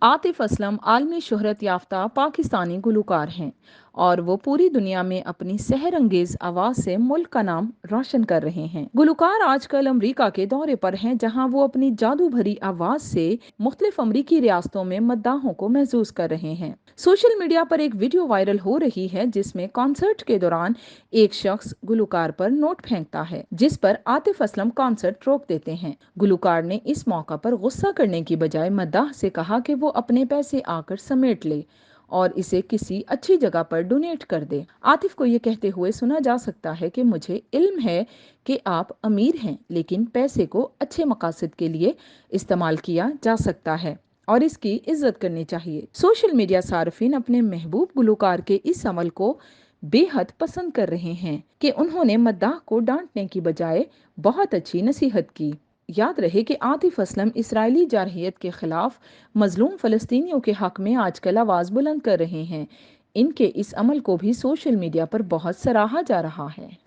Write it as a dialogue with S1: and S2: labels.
S1: आतिफ असलम आलमी शोहरत याफ्ता पाकिस्तानी गुलकार हैं और वो पूरी दुनिया में अपनी सहर अंगेज आवाज़ से मुल्क का नाम रोशन कर रहे हैं। गुलकार आजकल अमरीका के दौरे पर हैं, जहां वो अपनी जादू भरी आवाज़ से मुख्तलिफ अमरीकी रियासतों में मद्दाहों को महसूस कर रहे हैं। सोशल मीडिया पर एक वीडियो वायरल हो रही है जिसमें कॉन्सर्ट के दौरान एक शख्स गुलकार पर नोट फेंकता है, जिस पर आतिफ असलम कॉन्सर्ट रोक देते हैं। गुलकार ने इस मौका पर गुस्सा करने की बजाय मद्दाह से कहा कि वो अपने पैसे आकर समेट ले और इसे किसी अच्छी जगह पर डोनेट कर दे। आतिफ को ये कहते हुए सुना जा सकता है कि मुझे इल्म है कि आप अमीर हैं, लेकिन पैसे को अच्छे मकासद के लिए इस्तेमाल किया जा सकता है और इसकी इज्जत करनी चाहिए। सोशल मीडिया सार्फिन अपने महबूब गुलकार के इस अमल को बेहद पसंद कर रहे हैं कि उन्होंने मद्दाह को डांटने की बजाय बहुत अच्छी नसीहत की। याद रहे कि आतिफ असलम इसराइली जारहियत के खिलाफ मजलूम फ़लस्तीनियों के हक में आजकल आवाज़ बुलंद कर रहे हैं। इनके इस अमल को भी सोशल मीडिया पर बहुत सराहा जा रहा है।